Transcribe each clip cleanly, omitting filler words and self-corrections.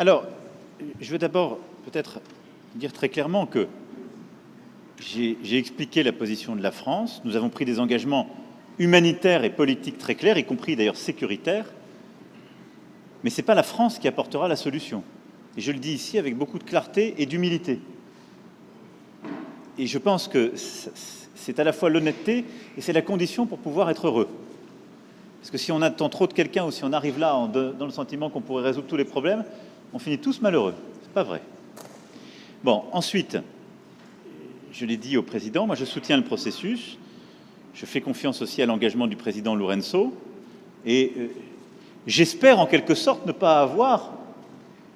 Alors, je veux d'abord peut-être dire très clairement que j'ai expliqué la position de la France. Nous avons pris des engagements humanitaires et politiques très clairs, y compris d'ailleurs sécuritaires. Mais ce n'est pas la France qui apportera la solution. Et je le dis ici avec beaucoup de clarté et d'humilité. Et je pense que c'est à la fois l'honnêteté et c'est la condition pour pouvoir être heureux. Parce que si on attend trop de quelqu'un ou si on arrive là dans le sentiment qu'on pourrait résoudre tous les problèmes, on finit tous malheureux. C'est pas vrai. Bon, ensuite, je l'ai dit au président, moi je soutiens le processus. Je fais confiance aussi à l'engagement du président Lourenço. Et j'espère en quelque sorte ne pas avoir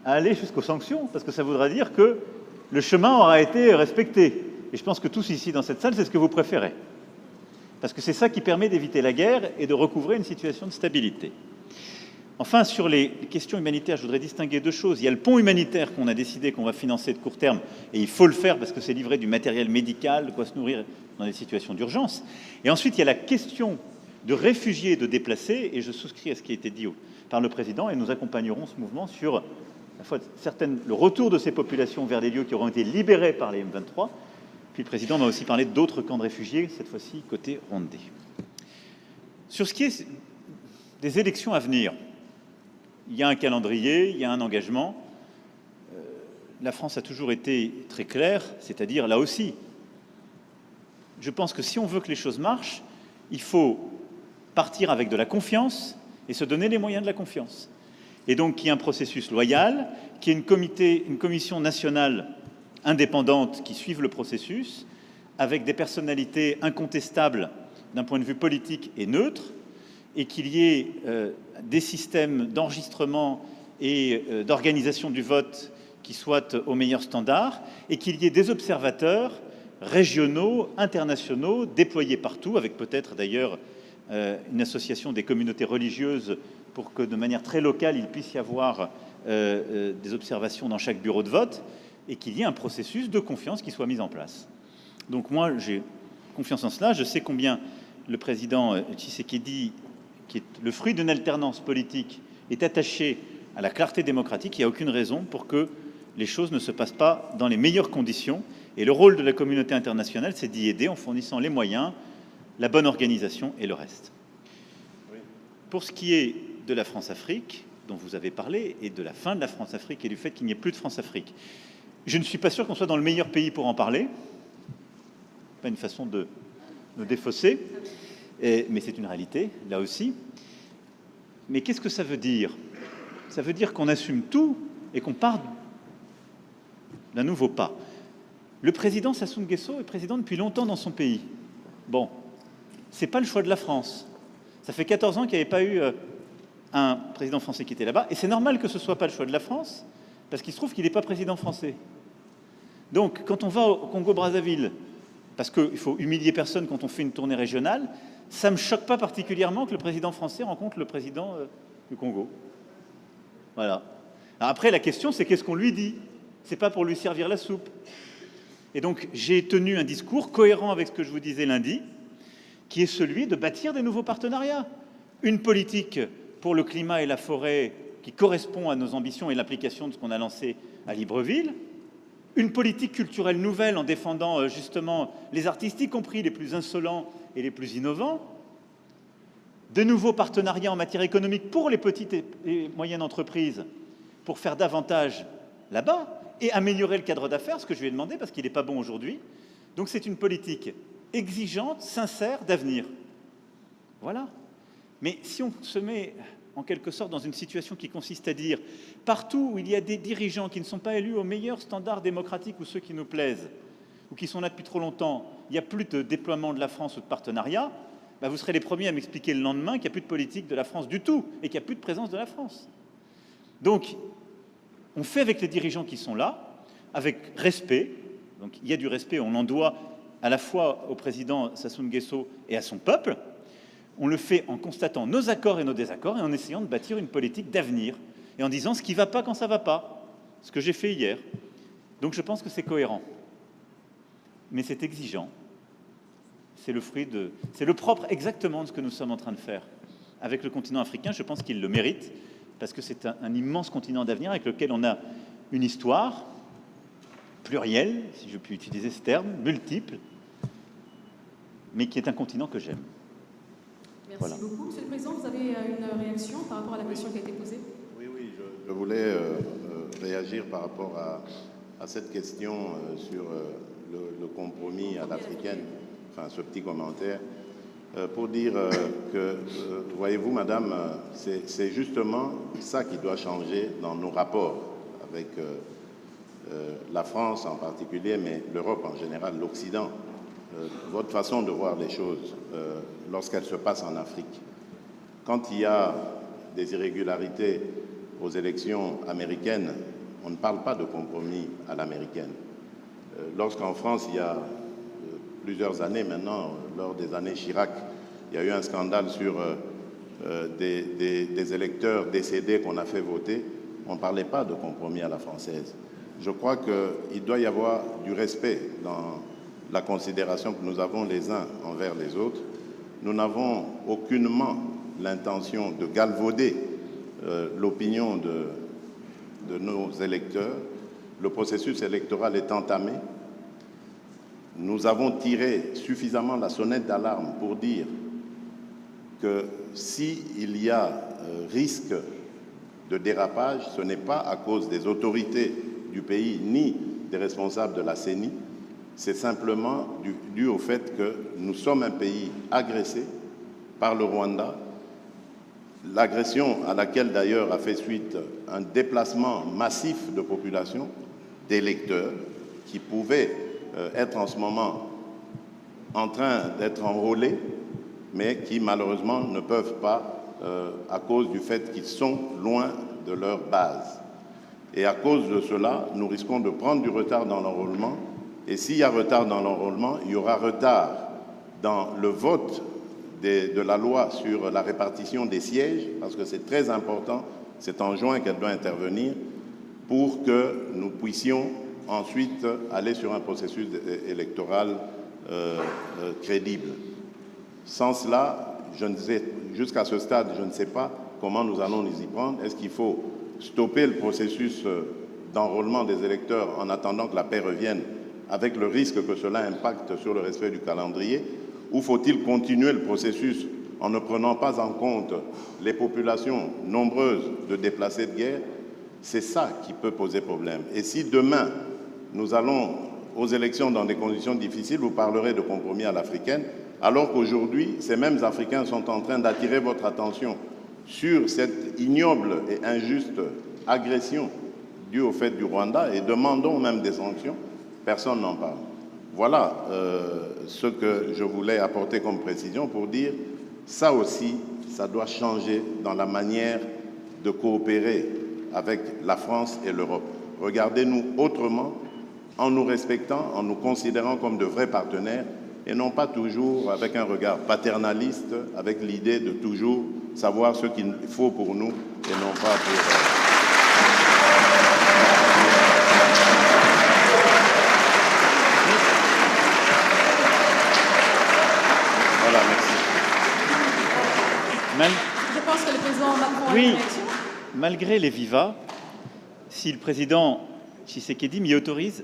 à aller jusqu'aux sanctions, parce que ça voudra dire que le chemin aura été respecté. Et je pense que tous ici dans cette salle, c'est ce que vous préférez. Parce que c'est ça qui permet d'éviter la guerre et de recouvrer une situation de stabilité. Enfin, sur les questions humanitaires, je voudrais distinguer deux choses. Il y a le pont humanitaire qu'on a décidé qu'on va financer de court terme, et il faut le faire parce que c'est livrer du matériel médical, de quoi se nourrir dans des situations d'urgence. Et ensuite, il y a la question de réfugiés et de déplacés, et je souscris à ce qui a été dit par le président, et nous accompagnerons ce mouvement sur à la fois le retour de ces populations vers des lieux qui auront été libérés par les M23. Puis le président m'a aussi parlé d'autres camps de réfugiés, cette fois-ci côté Rwandais. Sur ce qui est des élections à venir, il y a un calendrier, il y a un engagement. La France a toujours été très claire, c'est-à-dire là aussi, je pense que si on veut que les choses marchent, il faut partir avec de la confiance et se donner les moyens de la confiance. Et donc qu'il y ait un processus loyal, qu'il y ait une commission nationale indépendantes qui suivent le processus, avec des personnalités incontestables d'un point de vue politique et neutre, et qu'il y ait des systèmes d'enregistrement et d'organisation du vote qui soient aux meilleurs standards, et qu'il y ait des observateurs régionaux, internationaux, déployés partout, avec peut-être d'ailleurs une association des communautés religieuses pour que de manière très locale, il puisse y avoir des observations dans chaque bureau de vote, et qu'il y ait un processus de confiance qui soit mis en place. Donc moi, j'ai confiance en cela. Je sais combien le président Tshisekedi, qui est le fruit d'une alternance politique, est attaché à la clarté démocratique. Il n'y a aucune raison pour que les choses ne se passent pas dans les meilleures conditions. Et le rôle de la communauté internationale, c'est d'y aider en fournissant les moyens, la bonne organisation et le reste. Pour ce qui est de la France-Afrique, dont vous avez parlé, et de la fin de la France-Afrique et du fait qu'il n'y ait plus de France-Afrique, je ne suis pas sûr qu'on soit dans le meilleur pays pour en parler. Pas une façon de me défausser, mais c'est une réalité, là aussi. Mais qu'est-ce que ça veut dire? Ça veut dire qu'on assume tout et qu'on part d'un nouveau pas. Le président Sassou Nguesso est président depuis longtemps dans son pays. Bon, c'est pas le choix de la France. Ça fait 14 ans qu'il n'y avait pas eu un président français qui était là-bas, et c'est normal que ce ne soit pas le choix de la France, parce qu'il se trouve qu'il n'est pas président français. Donc, quand on va au Congo-Brazzaville, parce qu'il faut humilier personne quand on fait une tournée régionale, ça ne me choque pas particulièrement que le président français rencontre le président du Congo. Voilà. Alors après, la question, c'est qu'est-ce qu'on lui dit? C'est pas pour lui servir la soupe. Et donc, j'ai tenu un discours cohérent avec ce que je vous disais lundi, qui est celui de bâtir des nouveaux partenariats. Une politique pour le climat et la forêt qui correspond à nos ambitions et l'application de ce qu'on a lancé à Libreville, une politique culturelle nouvelle en défendant justement les artistes, y compris les plus insolents et les plus innovants, de nouveaux partenariats en matière économique pour les petites et moyennes entreprises, pour faire davantage là-bas, et améliorer le cadre d'affaires, ce que je lui ai demandé parce qu'il n'est pas bon aujourd'hui. Donc c'est une politique exigeante, sincère, d'avenir. Voilà. Mais si on se met en quelque sorte dans une situation qui consiste à dire partout où il y a des dirigeants qui ne sont pas élus aux meilleurs standards démocratiques ou ceux qui nous plaisent, ou qui sont là depuis trop longtemps, il n'y a plus de déploiement de la France ou de partenariat, bah vous serez les premiers à m'expliquer le lendemain qu'il n'y a plus de politique de la France du tout et qu'il n'y a plus de présence de la France. Donc, on fait avec les dirigeants qui sont là, avec respect. Donc, il y a du respect, on en doit à la fois au président Sassou Nguesso et à son peuple. On le fait en constatant nos accords et nos désaccords et en essayant de bâtir une politique d'avenir et en disant ce qui ne va pas quand ça ne va pas, ce que j'ai fait hier. Donc je pense que c'est cohérent. Mais c'est exigeant. C'est le propre exactement de ce que nous sommes en train de faire avec le continent africain. Je pense qu'il le mérite parce que c'est un immense continent d'avenir avec lequel on a une histoire plurielle, si je puis utiliser ce terme, multiple, mais qui est un continent que j'aime. Merci beaucoup. Monsieur le Président, vous avez une réaction par rapport à la question qui a été posée? Oui, je voulais réagir par rapport à cette question sur le compromis à l'africaine, enfin ce petit commentaire, pour dire que, voyez-vous, madame, c'est justement ça qui doit changer dans nos rapports avec la France en particulier, mais l'Europe en général, l'Occident. Votre façon de voir les choses lorsqu'elles se passent en Afrique. Quand il y a des irrégularités aux élections américaines, on ne parle pas de compromis à l'américaine. Lorsqu'en France, il y a plusieurs années maintenant, lors des années Chirac, il y a eu un scandale sur des électeurs décédés qu'on a fait voter, on ne parlait pas de compromis à la française. Je crois qu'il doit y avoir du respect dans la considération que nous avons les uns envers les autres. Nous n'avons aucunement l'intention de galvauder l'opinion de nos électeurs. Le processus électoral est entamé. Nous avons tiré suffisamment la sonnette d'alarme pour dire que s'il y a risque de dérapage, ce n'est pas à cause des autorités du pays ni des responsables de la CENI, c'est simplement dû au fait que nous sommes un pays agressé par le Rwanda, l'agression à laquelle d'ailleurs a fait suite un déplacement massif de population, d'électeurs, qui pouvaient être en ce moment en train d'être enrôlés, mais qui malheureusement ne peuvent pas à cause du fait qu'ils sont loin de leur base. Et à cause de cela, nous risquons de prendre du retard dans l'enrôlement. Et s'il y a retard dans l'enrôlement, il y aura retard dans le vote de la loi sur la répartition des sièges, parce que c'est très important, c'est en juin qu'elle doit intervenir, pour que nous puissions ensuite aller sur un processus électoral crédible. Sans cela, jusqu'à ce stade, je ne sais pas comment nous allons nous y prendre. Est-ce qu'il faut stopper le processus d'enrôlement des électeurs en attendant que la paix revienne, avec le risque que cela impacte sur le respect du calendrier, ou faut-il continuer le processus en ne prenant pas en compte les populations nombreuses de déplacés de guerre? C'est ça qui peut poser problème. Et si demain, nous allons aux élections dans des conditions difficiles, vous parlerez de compromis à l'africaine, alors qu'aujourd'hui, ces mêmes Africains sont en train d'attirer votre attention sur cette ignoble et injuste agression due au fait du Rwanda et demandons même des sanctions. Personne n'en parle. Voilà ce que je voulais apporter comme précision pour dire ça aussi, ça doit changer dans la manière de coopérer avec la France et l'Europe. Regardez-nous autrement, en nous respectant, en nous considérant comme de vrais partenaires et non pas toujours avec un regard paternaliste, avec l'idée de toujours savoir ce qu'il faut pour nous et non pas pour... Je pense que le président Macron a une réaction. Malgré les vivas, si le président Tshisekedi m'y autorise,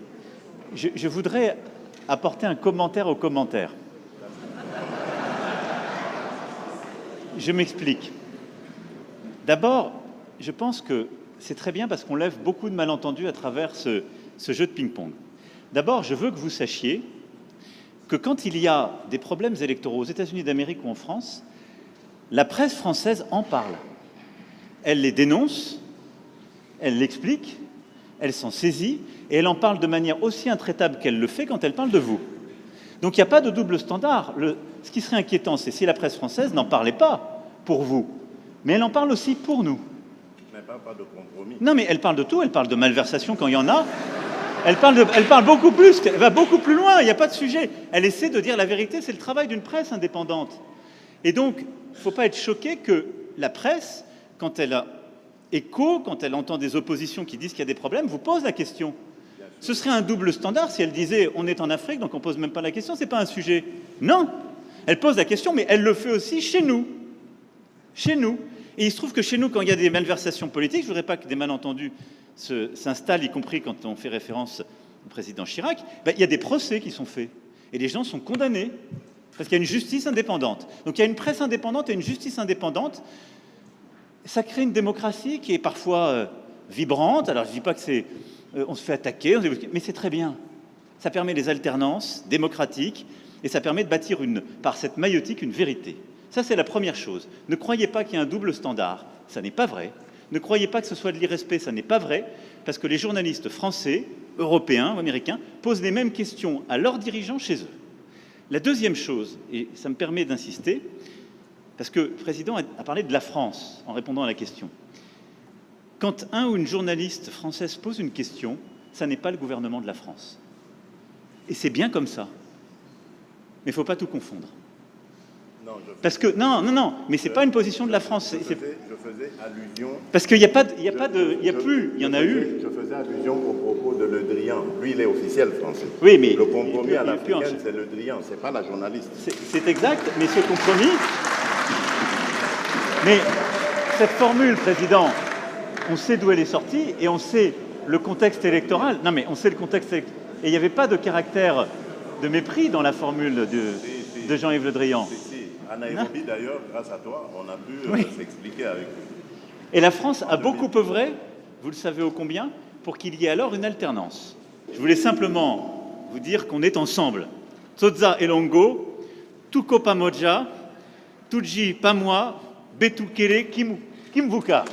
je voudrais apporter un commentaire au commentaire. Je m'explique. D'abord, je pense que c'est très bien parce qu'on lève beaucoup de malentendus à travers ce jeu de ping-pong. D'abord, je veux que vous sachiez que quand il y a des problèmes électoraux aux États-Unis d'Amérique ou en France, la presse française en parle. Elle les dénonce, elle l'explique, elle s'en saisit et elle en parle de manière aussi intraitable qu'elle le fait quand elle parle de vous. Donc il n'y a pas de double standard. Ce qui serait inquiétant, c'est si la presse française n'en parlait pas pour vous, mais elle en parle aussi pour nous. Elle ne parle pas de compromis. Non, mais elle parle de tout, elle parle de malversation quand il y en a. Elle parle beaucoup plus, elle va beaucoup plus loin, il n'y a pas de sujet. Elle essaie de dire la vérité, c'est le travail d'une presse indépendante. Et donc, il ne faut pas être choqué que la presse, quand elle a écho, quand elle entend des oppositions qui disent qu'il y a des problèmes, vous pose la question. Ce serait un double standard si elle disait « on est en Afrique, donc on ne pose même pas la question, ce n'est pas un sujet ». Non, elle pose la question, mais elle le fait aussi chez nous. Chez nous. Et il se trouve que chez nous, quand il y a des malversations politiques, je ne voudrais pas que des malentendus s'installent, y compris quand on fait référence au président Chirac, il y a des procès qui sont faits. Et les gens sont condamnés, parce qu'il y a une justice indépendante. Donc il y a une presse indépendante et une justice indépendante. Ça crée une démocratie qui est parfois vibrante. Alors je ne dis pas que c'est... on se fait attaquer, mais c'est très bien. Ça permet les alternances démocratiques et ça permet de bâtir par cette maïeutique une vérité. Ça, c'est la première chose. Ne croyez pas qu'il y a un double standard. Ça n'est pas vrai. Ne croyez pas que ce soit de l'irrespect. Ça n'est pas vrai. Parce que les journalistes français, européens ou américains posent les mêmes questions à leurs dirigeants chez eux. La deuxième chose, et ça me permet d'insister, parce que le président a parlé de la France en répondant à la question. Quand un ou une journaliste française pose une question, ça n'est pas le gouvernement de la France. Et c'est bien comme ça. Mais il ne faut pas tout confondre. Non, parce que non, mais c'est pas une position de la France. Je faisais allusion. Parce qu'il n'y a pas, il y en a eu. Je faisais allusion au propos de Le Drian. Lui, il est officiel français. Oui, mais le compromis à l'africaine, c'est Le Drian, c'est pas la journaliste. C'est exact, mais ce compromis. Mais cette formule, président, on sait d'où elle est sortie et on sait le contexte électoral. Non, mais on sait le contexte électoral. Et il n'y avait pas de caractère de mépris dans la formule de Jean-Yves Le Drian. À Nairobi, d'ailleurs, grâce à toi, on a pu s'expliquer avec lui. Et la France a beaucoup œuvré, vous le savez ô combien, pour qu'il y ait alors une alternance. Je voulais simplement vous dire qu'on est ensemble. Tsotsa Elongo, Tuko Pamoja, Tuji Pamwa, Betukele Kimvuka.